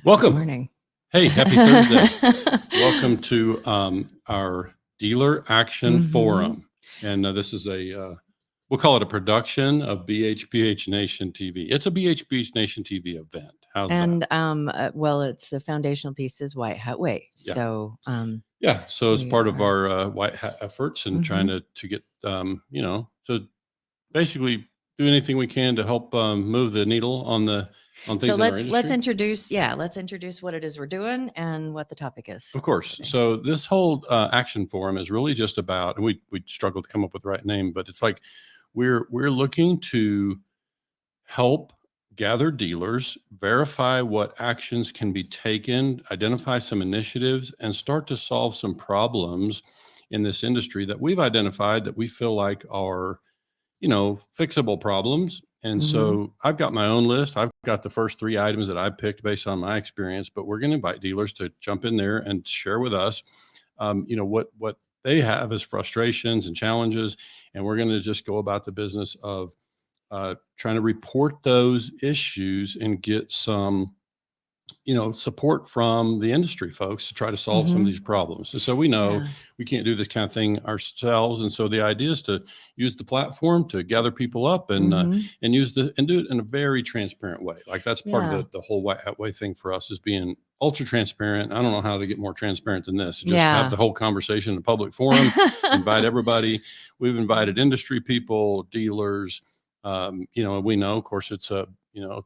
Welcome. Morning. Hey, happy Thursday. Welcome to our Dealer Action Forum. And this is we'll call it a production of BHPH Nation TV. It's a BHPH Nation TV event. How's that? Well, it's the foundational piece is White Hat Way. Yeah. So, so as part of our White Hat efforts and trying to get, to basically do anything we can to help move the needle on things so in our industry. let's introduce what it is we're doing and what the topic is. Of course. today. So this whole action forum is really just about, and we struggled to come up with the right name, but it's like we're looking to help gather dealers, verify what actions can be taken, identify some initiatives, and start to solve some problems in this industry that we've identified that we feel like are, fixable problems. And so I've got my own list. I've got the first 3 items that I picked based on my experience, but we're going to invite dealers to jump in there and share with us, what they have as frustrations and challenges. And we're going to just go about the business of trying to report those issues and get some, support from the industry folks to try to solve some of these problems. And so we know we can't do this kind of thing ourselves. And so the idea is to use the platform to gather people up and do it in a very transparent way. Like that's part of the whole White Hat Way thing for us, is being ultra transparent. I don't know how to get more transparent than this. Just have the whole conversation in a public forum, invite everybody. We've invited industry people, dealers. We know, of course, it's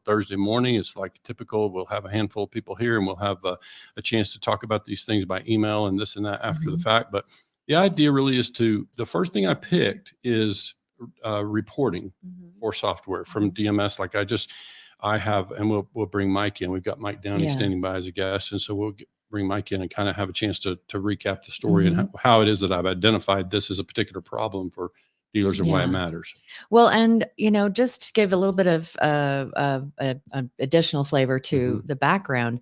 Thursday morning. It's like typical. We'll have a handful of people here and we'll have a chance to talk about these things by email and this and that after the fact. But the idea really is the first thing I picked is reporting for software from DMS. Like I have, and we'll bring Mike in. We've got Mike Downey standing by as a guest. And so we'll bring Mike in and kind of have a chance to recap the story and how it is that I've identified this as a particular problem for dealers and why it matters. Well, and just to give a little bit of additional flavor to the background.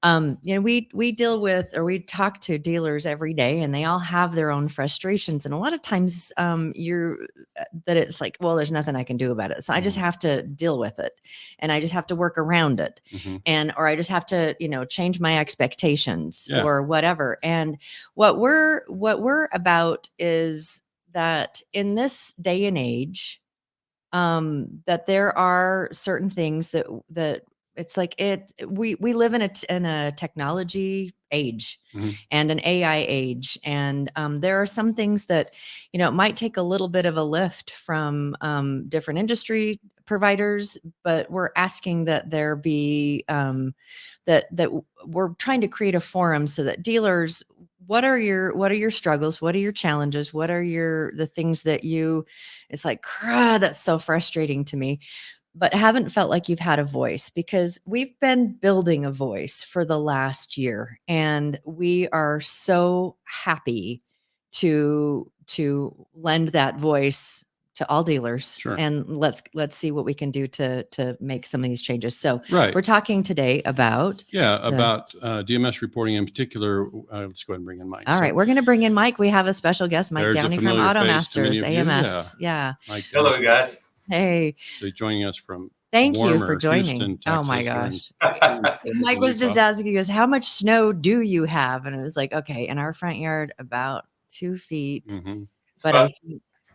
We deal with, or we talk to dealers every day, and they all have their own frustrations. And a lot of times, it's like, well, there's nothing I can do about it, so I just have to deal with it, and I just have to work around it, or I just have to, change my expectations or whatever. And what we're about is that in this day and age, that there are certain things that it's like we live in a technology age and an AI age. And there are some things that, it might take a little bit of a lift from different industry providers, but we're asking that there be that we're trying to create a forum so that dealers, what are your struggles? What are your challenges? What are the things that it's like, that's so frustrating to me, but haven't felt like you've had a voice? Because we've been building a voice for the last year, and we are so happy to lend that voice to all dealers. Sure. And let's see what we can do to make some of these changes. So we're talking today about DMS reporting in particular. Let's go ahead and bring in Mike. All right, we're going to bring in Mike. We have a special guest, Mike Downey from AutoMasters AMS. Mike, hello, guys. Hey. So joining us from Thank you for joining. Houston, Texas, oh my gosh. Mike was just asking us, how much snow do you have? And it was like, okay, in our front yard, about 2 feet. It's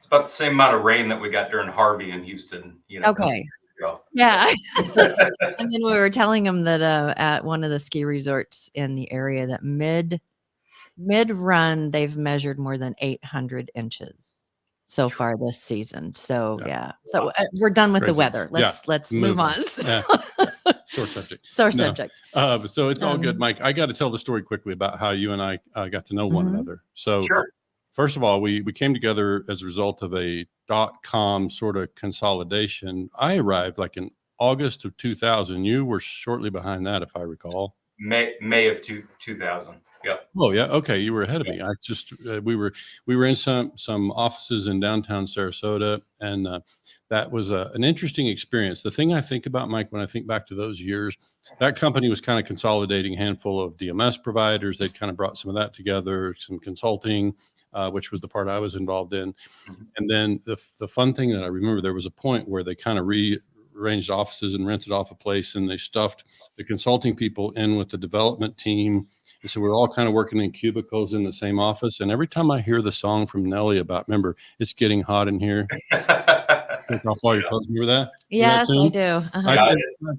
about the same amount of rain that we got during Harvey in Houston. Okay. Yeah. And then we were telling them that at one of the ski resorts in the area, that mid run, they've measured more than 800 inches so far this season. So so we're done with the weather. Let's move on. Sore subject. So it's all good, Mike. I got to tell the story quickly about how you and I got to know one another. So first of all, we came together as a result of a .com sort of consolidation. I arrived like in August of 2000. You were shortly behind that, if I recall. May of 2000. Yep. Oh yeah. Okay. You were ahead of me. I just, we were in some offices in downtown Sarasota, and that was an interesting experience. The thing I think about, Mike, when I think back to those years, that company was kind of consolidating a handful of DMS providers. They'd kind of brought some of that together, some consulting, which was the part I was involved in. And then the fun thing that I remember, there was a point where they kind of arranged offices and rented off a place, and they stuffed the consulting people in with the development team. And so we're all kind of working in cubicles in the same office. And every time I hear the song from Nelly about, remember, it's getting hot in here. Take off all your clothes. Remember that? Yes, I do. I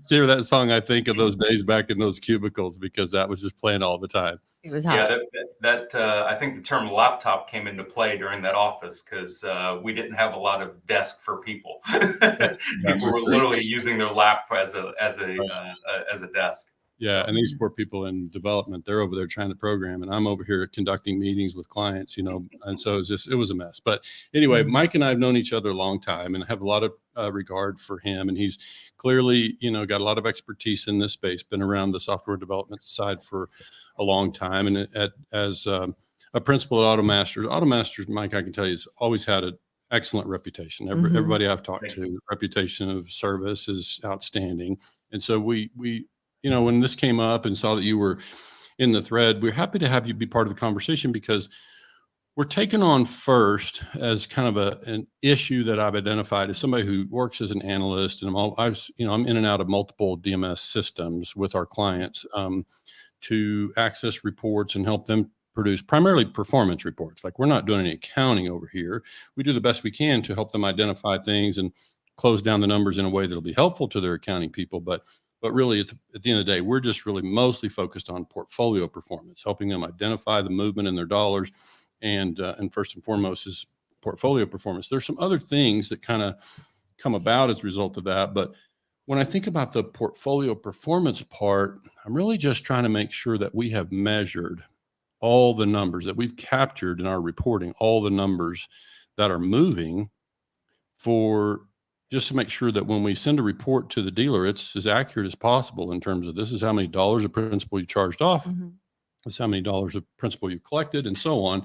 hear that song. I think of those days back in those cubicles because that was just playing all the time. It was hot. Yeah, I think the term laptop came into play during that office because we didn't have a lot of desk for people. People were literally using their lap as a desk. Yeah, and these poor people in development, they're over there trying to program, and I'm over here conducting meetings with clients, and so it was a mess. But anyway, Mike and I have known each other a long time and have a lot of regard for him, and he's clearly, got a lot of expertise in this space, been around the software development side for a long time. And as a principal at AutoMasters, Mike, I can tell you, has always had an excellent reputation. Everybody I've talked to, reputation of service is outstanding. And so we when this came up and saw that you were in the thread, we're happy to have you be part of the conversation because we're taking on first as kind of an issue that I've identified as somebody who works as an analyst, and I'm in and out of multiple DMS systems with our clients to access reports and help them produce primarily performance reports. Like, we're not doing any accounting over here. We do the best we can to help them identify things and close down the numbers in a way that'll be helpful to their accounting people. But really, at the end of the day, we're just really mostly focused on portfolio performance, helping them identify the movement in their dollars, and first and foremost is portfolio performance. There's some other things that kind of come about as a result of that, but when I think about the portfolio performance part, I'm really just trying to make sure that we have measured all the numbers, that we've captured in our reporting, all the numbers that are moving, for just to make sure that when we send a report to the dealer, it's as accurate as possible in terms of this is how many dollars of principal you charged off, this is how many dollars of principal you collected, and so on.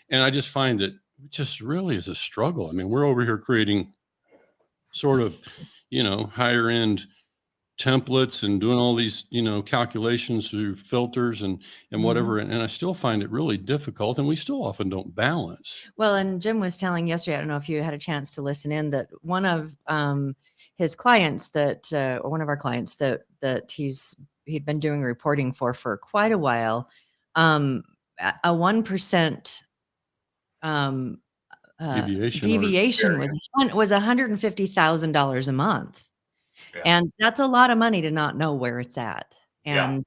And I just find that it just really is a struggle. I mean, we're over here creating sort of, higher end templates and doing all these, calculations through filters and whatever. And I still find it really difficult, and we still often don't balance. Well, and Jim was telling yesterday, I don't know if you had a chance to listen in, that one of his clients or one of our clients that he'd been doing reporting for quite a while, a 1% deviation was $150,000 a month. Yeah. And that's a lot of money to not know where it's at. And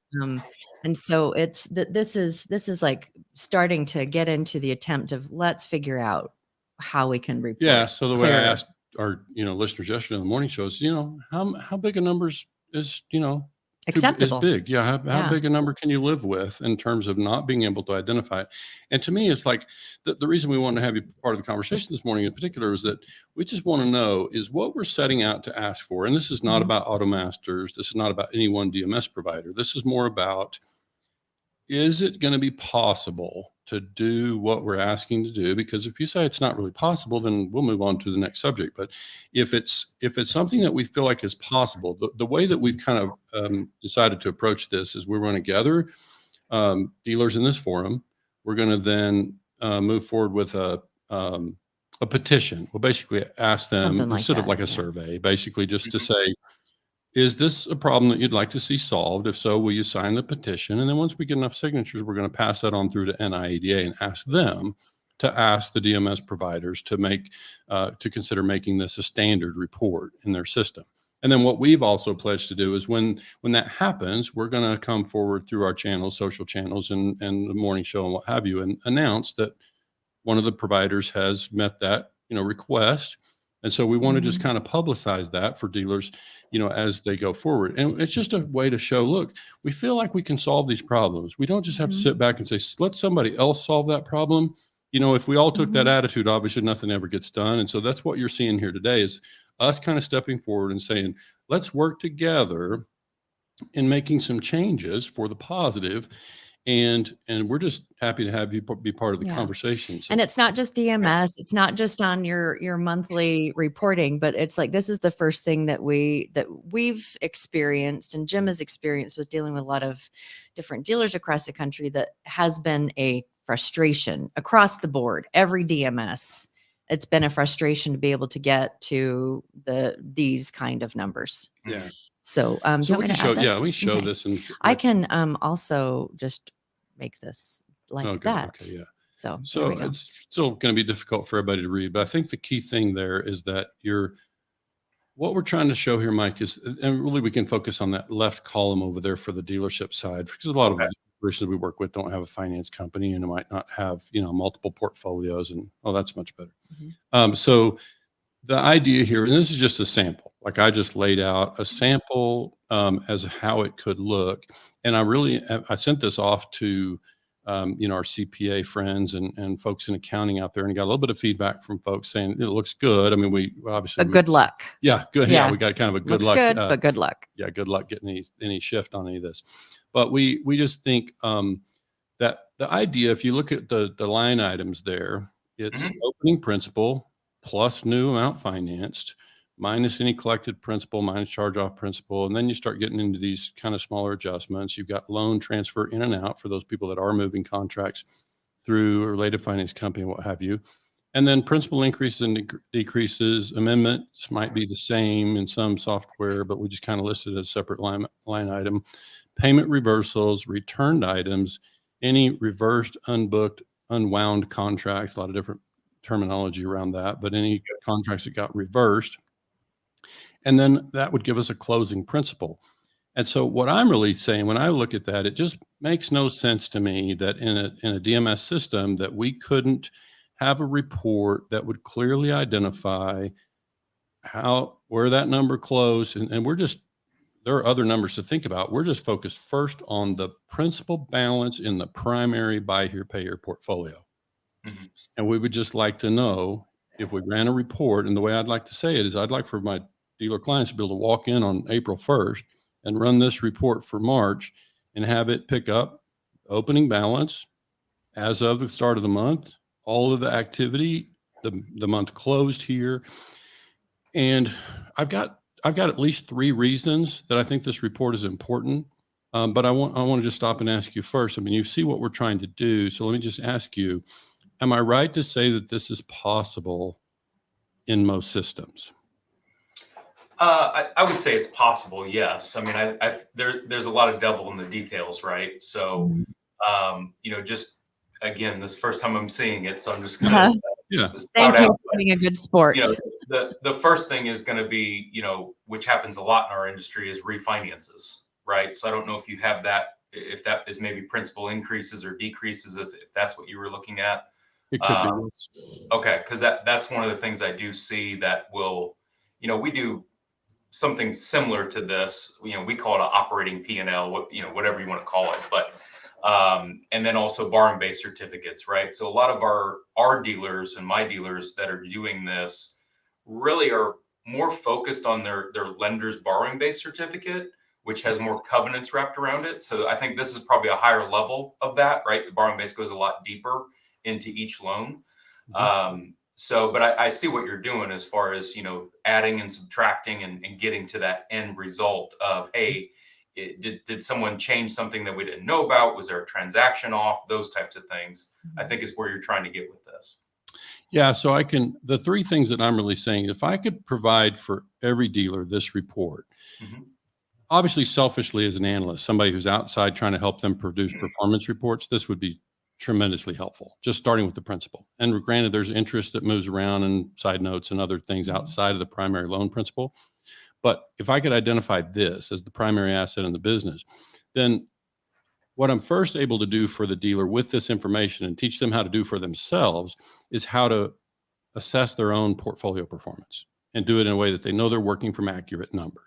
and so this is like starting to get into the attempt of, let's figure out how we can report. Yeah. So the way I asked our listeners yesterday in the morning show is, how big a numbers is acceptable? Is big. Yeah. How big a number can you live with in terms of not being able to identify it? And to me, it's like the reason we wanted to have you part of the conversation this morning in particular is that we just want to know is what we're setting out to ask for. And this is not about AutoMasters. This is not about any one DMS provider. This is more about, is it going to be possible to do what we're asking to do? Because if you say it's not really possible, then we'll move on to the next subject. But if it's something that we feel like is possible, the way that we've kind of decided to approach this is we're going to gather dealers in this forum. We're going to then move forward with a petition. We'll basically ask them instead of like a survey, basically just to say, is this a problem that you'd like to see solved? If so, will you sign the petition? And then once we get enough signatures, we're going to pass that on through to NIADA and ask them to ask the DMS providers to consider making this a standard report in their system. And then what we've also pledged to do is when that happens, we're going to come forward through our channels, social channels, and the morning show and what have you, and announce that one of the providers has met that request. And so we want to just kind of publicize that for dealers, as they go forward. And it's just a way to show, look, we feel like we can solve these problems. We don't just have to sit back and say, let somebody else solve that problem. If we all took that attitude, obviously nothing ever gets done. And so that's what you're seeing here today is us kind of stepping forward and saying, let's work together in making some changes for the positive. And we're just happy to have you be part of the conversation. So. And it's not just DMS. It's not just on your monthly reporting, but it's like, this is the first thing that we've experienced, and Jim has experienced with dealing with a lot of different dealers across the country, that has been a frustration across the board. Every DMS it's been a frustration to be able to get to these kind of numbers. Yeah. So, do So you we want me can to show, add this? yeah, we show Okay. this and I can also just make this like oh, good. that. Okay. Yeah. So there So we go. it's still going to be difficult for everybody to read, but I think the key thing there is that what we're trying to show here, Mike, is, and really we can focus on that left column over there for the dealership side, because a lot of Okay. the operations we work with don't have a finance company and might not have, multiple portfolios, and that's much better. So the idea here, and this is just a sample, like I just laid out a sample as how it could look. And I sent this off to, our CPA friends and folks in accounting out there, and got a little bit of feedback from folks saying it looks good. I mean, we obviously, But good luck. yeah, good. Yeah. We got kind of a good Looks luck. good, but good luck. Yeah. Good luck getting any shift on any of this. But we just think that the idea, if you look at the line items there, it's opening principal plus new amount financed minus any collected principal minus charge off principal. And then you start getting into these kind of smaller adjustments. You've got loan transfer in and out for those people that are moving contracts through a related finance company, what have you. And then principal increases and decreases. Amendments might be the same in some software, but we just kind of listed as a separate line item. Payment reversals, returned items, any reversed, unbooked, unwound contracts, a lot of different terminology around that, but any contracts that got reversed. And then that would give us a closing principal. And so what I'm really saying when I look at that, it just makes no sense to me that in a DMS system that we couldn't have a report that would clearly identify where that number closed. And there are other numbers to think about. We're just focused first on the principal balance in the primary buy here, pay here portfolio. And we would just like to know if we ran a report. And the way I'd like to say it is I'd like for my dealer clients to be able to walk in on April 1st and run this report for March and have it pick up opening balance as of the start of the month, all of the activity, the month closed here. And I've got at least 3 reasons that I think this report is important. But I want to just stop and ask you first. I mean, you see what we're trying to do. So let me just ask you, am I right to say that this is possible in most systems? I would say it's possible. Yes. I mean, there's a lot of devil in the details, right? So, just again, this is the first time I'm seeing it, so I'm just gonna Thank you for being a good sport. The first thing is going to be, which happens a lot in our industry, is refinances, right? So I don't know if you have that, if that is maybe principal increases or decreases, if that's what you were looking at. It could be. Okay, because that's one of the things I do see that will, we do something similar to this. We call it an operating P&L, whatever you want to call it, but and then also borrowing-based certificates, right? So a lot of our dealers and my dealers that are doing this really are more focused on their lender's borrowing-based certificate, which has more covenants wrapped around it. So I think this is probably a higher level of that, right? The borrowing base goes a lot deeper into each loan. But I see what you're doing as far as, adding and subtracting and getting to that end result of, hey, did someone change something that we didn't know about? Was there a transaction off? Those types of things, I think, is where you're trying to get with this. Yeah. So the 3 things that I'm really saying, if I could provide for every dealer this report, obviously selfishly as an analyst, somebody who's outside trying to help them produce performance reports, this would be tremendously helpful, just starting with the principal. And granted, there's interest that moves around and side notes and other things outside of the primary loan principal. But if I could identify this as the primary asset in the business, then what I'm first able to do for the dealer with this information and teach them how to do for themselves is how to assess their own portfolio performance and do it in a way that they know they're working from accurate numbers.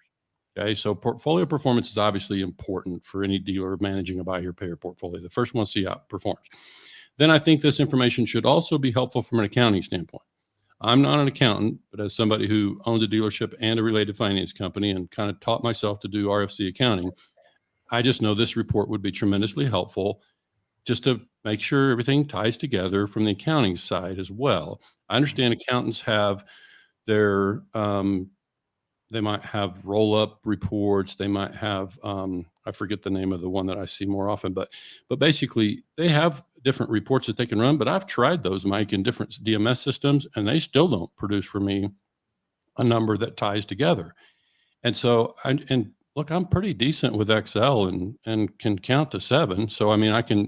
Okay. So portfolio performance is obviously important for any dealer managing a buy here, pay here portfolio. The first one to see how it performs. Then I think this information should also be helpful from an accounting standpoint. I'm not an accountant, but as somebody who owns a dealership and a related finance company and kind of taught myself to do RFC accounting, I just know this report would be tremendously helpful just to make sure everything ties together from the accounting side as well. I understand accountants have their, they might have roll-up reports. They might have, I forget the name of the one that I see more often, but basically they have different reports that they can run, but I've tried those, Mike, in different DMS systems, and they still don't produce for me a number that ties together. And so, and look, I'm pretty decent with Excel and can count to 7. So, I mean, I can,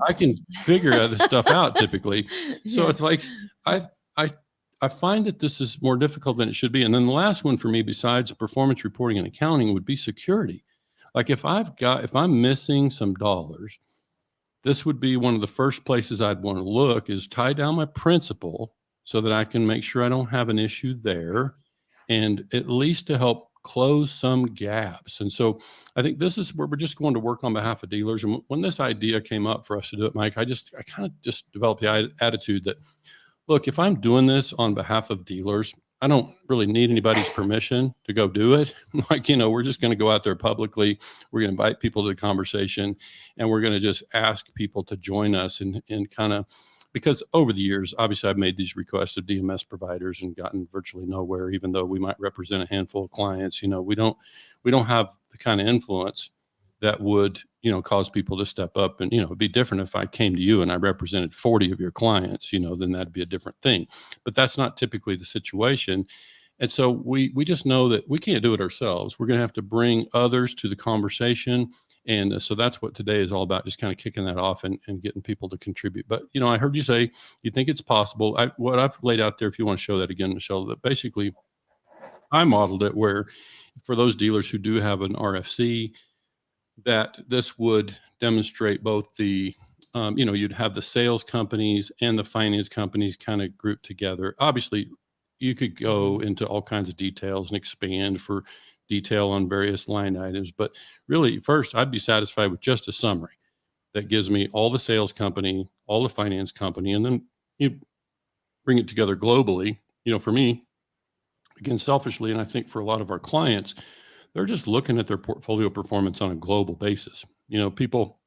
I can figure this stuff out typically. So it's like, I, I find that this is more difficult than it should be. And then the last one for me, besides performance reporting and accounting, would be security. Like if I'm missing some dollars, this would be one of the first places I'd want to look, is tie down my principal so that I can make sure I don't have an issue there, and at least to help close some gaps. And so I think this is where we're just going to work on behalf of dealers. And when this idea came up for us to do it, Mike, I kind of just developed the attitude that, look, if I'm doing this on behalf of dealers, I don't really need anybody's permission to go do it. Like, we're just going to go out there publicly. We're going to invite people to the conversation, and we're going to just ask people to join us and kind of, because over the years, obviously I've made these requests of DMS providers and gotten virtually nowhere, even though we might represent a handful of clients. We don't have the kind of influence that would, cause people to step up. And, it'd be different if I came to you and I represented 40 of your clients, then that'd be a different thing. But that's not typically the situation. And so we just know that we can't do it ourselves. We're going to have to bring others to the conversation. And so that's what today is all about, just kind of kicking that off and getting people to contribute. But, I heard you say you think it's possible. What I've laid out there, if you want to show that again, Michelle, that basically I modeled it where for those dealers who do have an RFC, that this would demonstrate both the, you'd have the sales companies and the finance companies kind of grouped together. Obviously, you could go into all kinds of details and expand for detail on various line items. But really, first, I'd be satisfied with just a summary that gives me all the sales company, all the finance company, and then you bring it together globally. For me, again, selfishly, and I think for a lot of our clients, they're just looking at their portfolio performance on a global basis. People,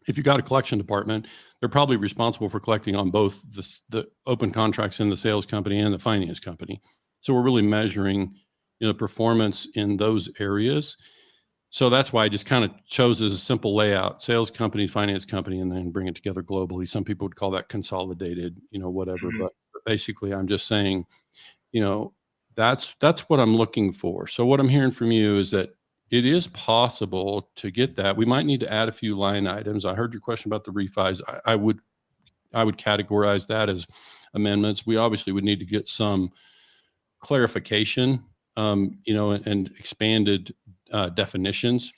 if you got a collection department, they're probably responsible for collecting on both the open contracts in the sales company and the finance company. So we're really measuring, performance in those areas. So that's why I just kind of chose as a simple layout: sales company, finance company, and then bring it together globally. Some people would call that consolidated, whatever. But basically, I'm just saying, that's what I'm looking for. So what I'm hearing from you is that it is possible to get that. We might need to add a few line items. I heard your question about the refis. I would categorize that as amendments. We obviously would need to get some clarification, and expanded definitions,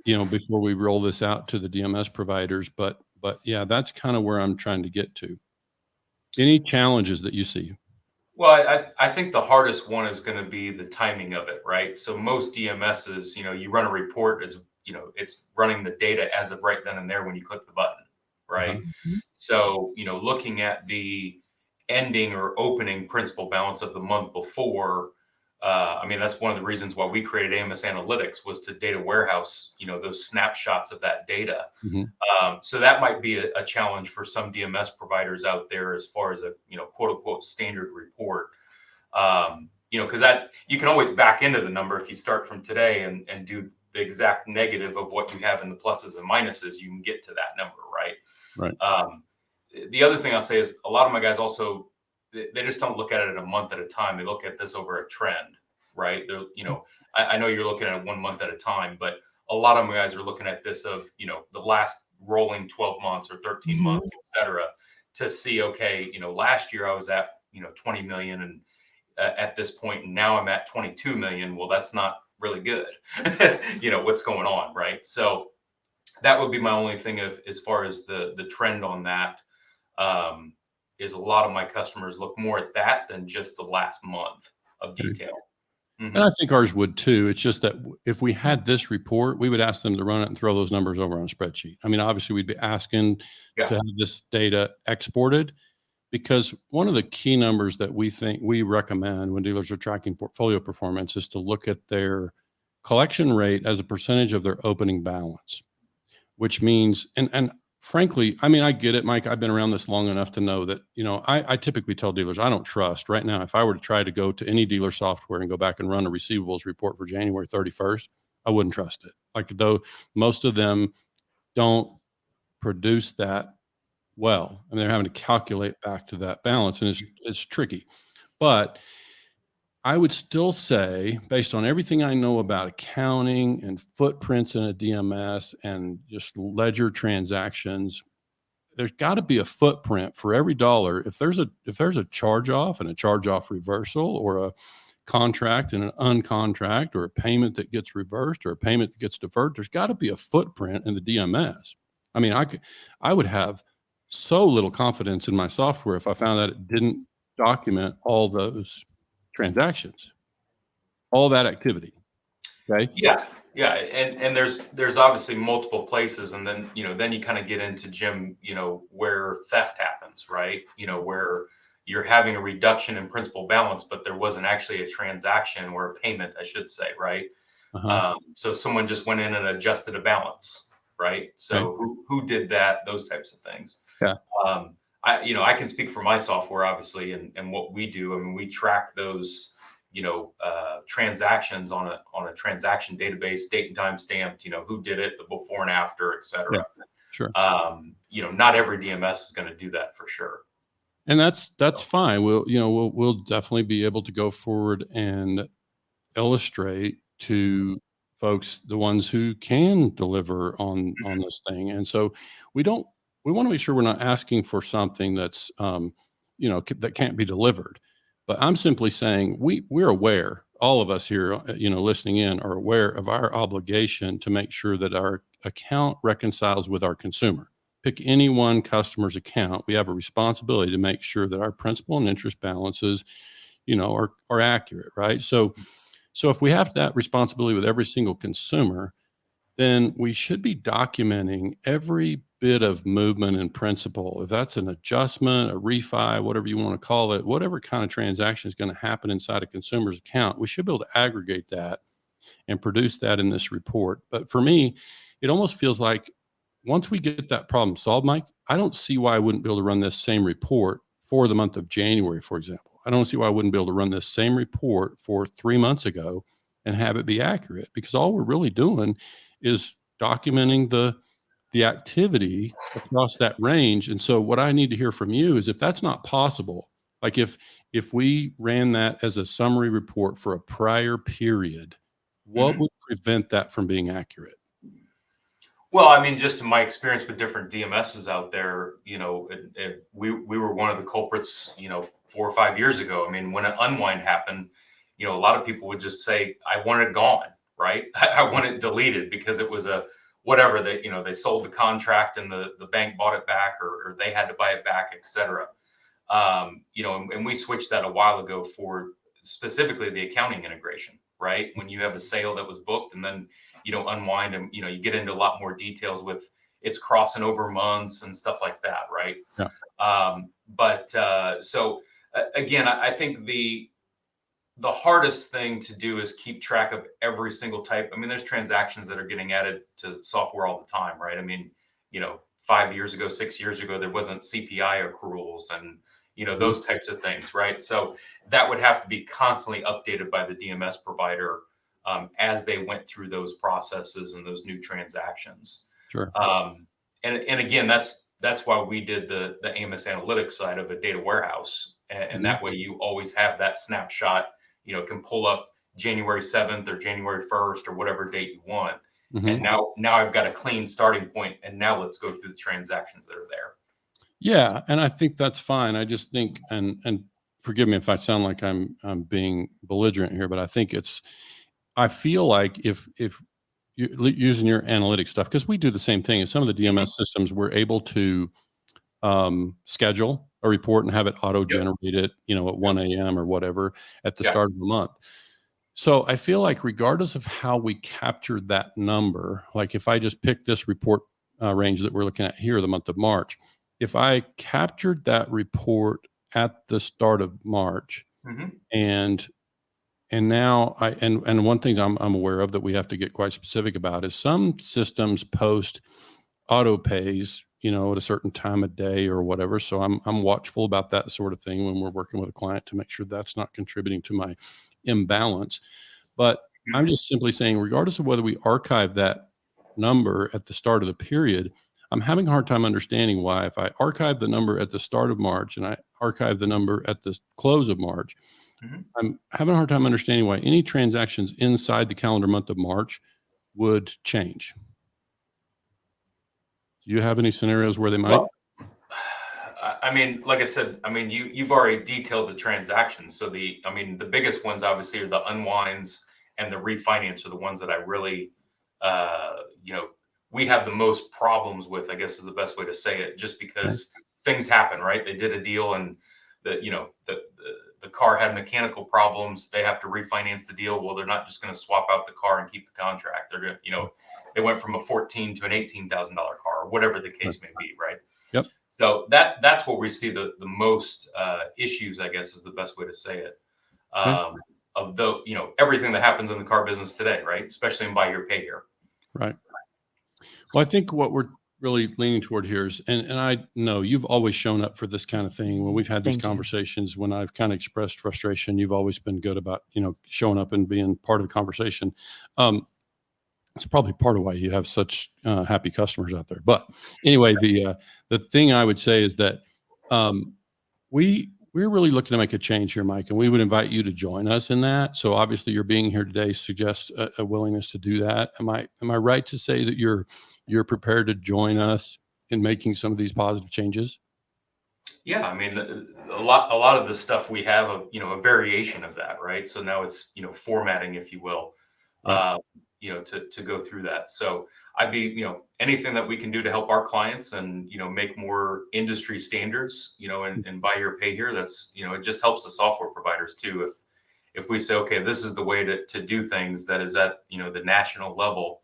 before we roll this out to the DMS providers. But yeah, that's kind of where I'm trying to get to. Any challenges that you see? Well, I think the hardest one is going to be the timing of it, right? So most DMSs, you run a report, it's running the data as of right then and there when you click the button, right? So, looking at the ending or opening principal balance of the month before, that's one of the reasons why we created AMS Analytics, was to data warehouse, those snapshots of that data. So that might be a challenge for some DMS providers out there, as far as a, quote unquote standard report. Because that, you can always back into the number if you start from today and do the exact negative of what you have in the pluses and minuses. You can get to that number, right? Right. The other thing I'll say is a lot of my guys also, they just don't look at it a month at a time. They look at this over a trend, right? They're, I know you're looking at it 1 month at a time, but a lot of my guys are looking at this of, the last rolling 12 months or 13 months, et cetera, to see, okay, last year I was at, 20 million and at this point, and now I'm at 22 million. Well, that's not really good. What's going on, right? So that would be my only thing as far as the trend on that, is a lot of my customers look more at that than just the last month of detail. And I think ours would too. It's just that if we had this report, we would ask them to run it and throw those numbers over on a spreadsheet. Obviously we'd be asking to have this data exported, because one of the key numbers that we recommend when dealers are tracking portfolio performance is to look at their collection rate as a percentage of their opening balance, which means, and frankly, I get it, Mike. I've been around this long enough to know that, I typically tell dealers I don't trust right now. If I were to try to go to any dealer software and go back and run a receivables report for January 31st, I wouldn't trust it. Like, though most of them don't produce that well. And they're having to calculate back to that balance, and it's tricky. But I would still say, based on everything I know about accounting and footprints in a DMS and just ledger transactions, there's got to be a footprint for every dollar. If there's a charge off and a charge off reversal, or a contract and an uncontract, or a payment that gets reversed, or a payment that gets deferred, there's got to be a footprint in the DMS. I mean, I would have so little confidence in my software if I found that it didn't document all those transactions, all that activity. Okay. Yeah. Yeah. And there's obviously multiple places. And then, then you kind of get into, Jim, where theft happens, right? Where you're having a reduction in principal balance, but there wasn't actually a transaction or a payment, I should say, right? So someone just went in and adjusted a balance, right? So who did that? Those types of things. Yeah. I can speak for my software, obviously, and what we do. I mean, we track those, transactions on a transaction database, date and time stamped, who did it, the before and after, et cetera. Yeah, sure. Not every DMS is going to do that for sure. And that's fine. We'll definitely be able to go forward and illustrate to folks, the ones who can deliver on this thing. And so we want to make sure we're not asking for something that's that can't be delivered. But I'm simply saying we're aware, all of us here, listening in, are aware of our obligation to make sure that our account reconciles with our consumer. Pick any one customer's account. We have a responsibility to make sure that our principal and interest balances, are accurate, right? So if we have that responsibility with every single consumer, then we should be documenting every bit of movement in principal. If that's an adjustment, a refi, whatever you want to call it, whatever kind of transaction is going to happen inside a consumer's account, we should be able to aggregate that and produce that in this report. But for me, it almost feels like once we get that problem solved, Mike, I don't see why I wouldn't be able to run this same report for the month of January, for example. I don't see why I wouldn't be able to run this same report for 3 months ago and have it be accurate, because all we're really doing is documenting the activity across that range. And so what I need to hear from you is, if that's not possible, like if we ran that as a summary report for a prior period, what would prevent that from being accurate? Well, I mean, just in my experience with different DMSs out there, we were one of the culprits, 4 or 5 years ago. I mean, when an unwind happened, a lot of people would just say, I want it gone, right? I want it deleted because it was a whatever that, they sold the contract and the bank bought it back, or they had to buy it back, et cetera. And we switched that a while ago for specifically the accounting integration, right? When you have a sale that was booked and then unwind, and you get into a lot more details with it's crossing over months and stuff like that, right? Yeah. So again, I think the hardest thing to do is keep track of every single type. I mean, there's transactions that are getting added to software all the time, right? I mean, 5 years ago, 6 years ago, there wasn't CPI accruals and those types of things, right? So that would have to be constantly updated by the DMS provider as they went through those processes and those new transactions. Sure. And again, that's why we did the AMS analytics side of a data warehouse, and that way you always have that snapshot. Can pull up January 7th or January 1st or whatever date you want. And now I've got a clean starting point, and now let's go through the transactions that are there. Yeah, and I think that's fine. I just think, and forgive me if I sound like I'm being belligerent here, but I feel like if you using your analytics stuff, because we do the same thing as some of the DMS systems, we're able to schedule a report and have it auto-generated, at 1 a.m. or whatever at the start of the month. So I feel like regardless of how we captured that number, like if I just pick this report range that we're looking at here, the month of March, if I captured that report at the start of March, and now and one thing I'm aware of that we have to get quite specific about is some systems post auto pays, at a certain time of day or whatever. So I'm watchful about that sort of thing when we're working with a client to make sure that's not contributing to my imbalance. But I'm just simply saying, regardless of whether we archive that number at the start of the period, I'm having a hard time understanding why, if I archive the number at the start of March and I archive the number at the close of March, I'm having a hard time understanding why any transactions inside the calendar month of March would change. Do you have any scenarios where they might? Well, I mean, like I said, I mean, you've already detailed the transactions. So the biggest ones obviously are the unwinds and the refinance are the ones that I really, you know, we have the most problems with, I guess is the best way to say it, just because things happen, right? They did a deal and the car had mechanical problems. They have to refinance the deal. Well, they're not just going to swap out the car and keep the contract. They're going to, they went from a $14,000 to an $18,000 car or whatever the case may be, right? Yep. So that's where we see the most issues, I guess is the best way to say it. Of the, everything that happens in the car business today, right? Especially in buy here, pay here. Right. Well, I think what we're really leaning toward here is, and I know you've always shown up for this kind of thing. When we've had these conversations, when I've kind of expressed frustration, you've always been good about, showing up and being part of the conversation. It's probably part of why you have such happy customers out there. But anyway, the thing I would say is that we're really looking to make a change here, Mike, and we would invite you to join us in that. So obviously, your being here today suggests a willingness to do that. Am I right to say that you're prepared to join us in making some of these positive changes? Yeah, I mean, a lot of the stuff we have a variation of that, right? So now it's formatting, if you will. Right. To go through that. So I'd be, anything that we can do to help our clients and, make more industry standards, and buy here, pay here, that's, it just helps the software providers too. If we say, okay, this is the way to do things that is at, the national level,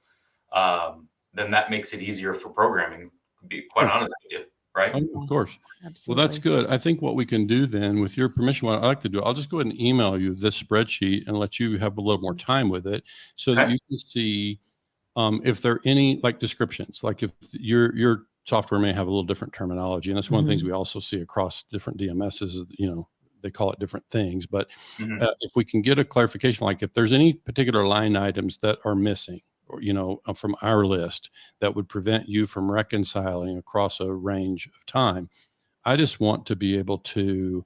then that makes it easier for programming, to be quite honest with you. Right. Of course. Absolutely. Well, that's good. I think what we can do then, with your permission, what I like to do, I'll just go ahead and email you this spreadsheet and let you have a little more time with it so that you can see if there are any descriptions, like if your software may have a little different terminology. And that's one of the things we also see across different DMSs, they call it different things. But if we can get a clarification, like if there's any particular line items that are missing, or, from our list that would prevent you from reconciling across a range of time. I just want to be able to,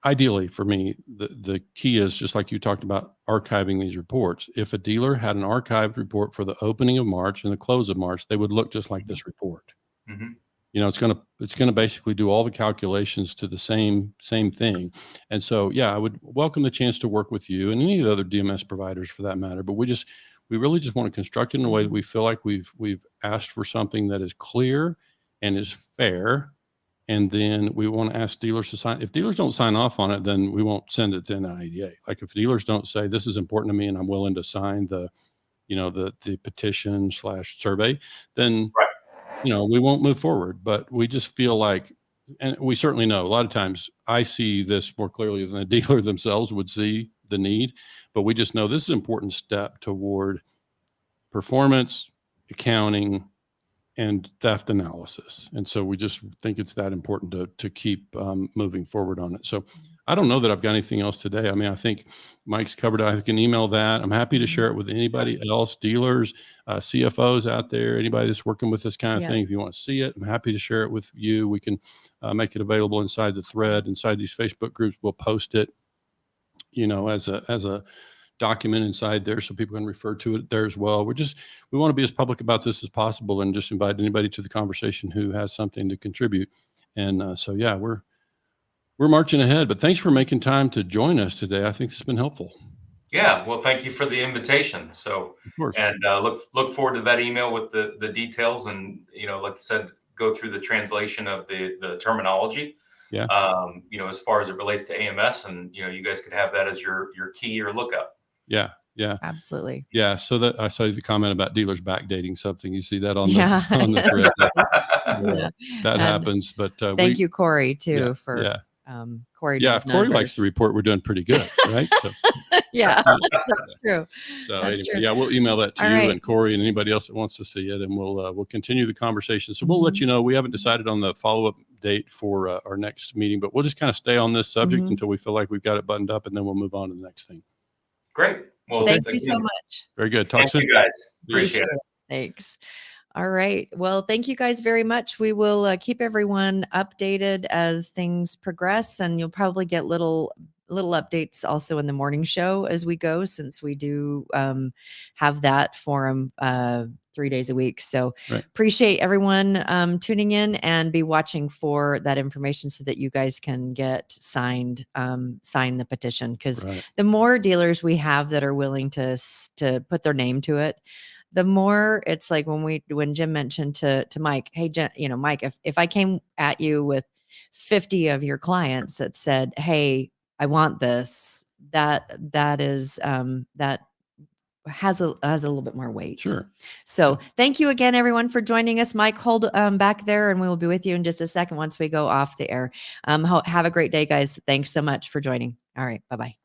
ideally for me, the key is just like you talked about archiving these reports. If a dealer had an archived report for the opening of March and the close of March, they would look just like this report. It's going to basically do all the calculations to the same thing. And so, yeah, I would welcome the chance to work with you and any of the other DMS providers for that matter. But we really just want to construct it in a way that we feel like we've asked for something that is clear and is fair. And then we want to ask dealers to sign. If dealers don't sign off on it, then we won't send it to NIDA. Like if dealers don't say this is important to me and I'm willing to sign the petition / survey, then we won't move forward. But we just feel like, and we certainly know a lot of times I see this more clearly than the dealer themselves would see the need, but we just know this is an important step toward performance, accounting, and theft analysis. And so we just think it's that important to keep moving forward on it. So I don't know that I've got anything else today. I mean, I think Mike's covered it. I can email that. I'm happy to share it with anybody else, dealers, CFOs out there, anybody that's working with this kind of thing. If you want to see it, I'm happy to share it with you. We can make it available inside the thread, inside these Facebook groups. We'll post it, as a document inside there so people can refer to it there as well. We want to be as public about this as possible and just invite anybody to the conversation who has something to contribute. And so, yeah, we're marching ahead, but thanks for making time to join us today. I think this has been helpful. Yeah. Well, thank you for the invitation. So, of course. And look forward to that email with the details and, like you said, go through the translation of the terminology. Yeah. As far as it relates to AMS and, you guys could have that as your key or lookup. Yeah. Yeah, absolutely. Yeah. So that I saw the comment about dealers backdating something. You see that on the thread. That happens. But thank you, Corey, too, for Corey. Yeah, Corey likes the report. We're doing pretty good, right? So yeah, that's true. So anyway, yeah, we'll email that to you and Corey and anybody else that wants to see it, and we'll continue the conversation. So we'll let you know. We haven't decided on the follow-up date for our next meeting, but we'll just kind of stay on this subject until we feel like we've got it buttoned up, and then we'll move on to the next thing. Great. Well, thank you so much. Very good. Talk soon. You guys. Appreciate it. Thanks. All right. Well, thank you guys very much. We will keep everyone updated as things progress, and you'll probably get little updates also in the morning show as we go, since we do have that forum 3 days a week. So Right. appreciate everyone tuning in, and be watching for that information so that you guys can get sign the petition, because Right. the more dealers we have that are willing to put their name to it, the more it's like when Jim mentioned to Mike, hey, Jim, Mike, if I came at you with 50 of your clients that said, hey, I want this, that is that has a little bit more weight. Sure. So thank you again, everyone, for joining us. Mike, hold back there, and we will be with you in just a second once we go off the air. Have a great day, guys. Thanks so much for joining. All right. Bye-bye.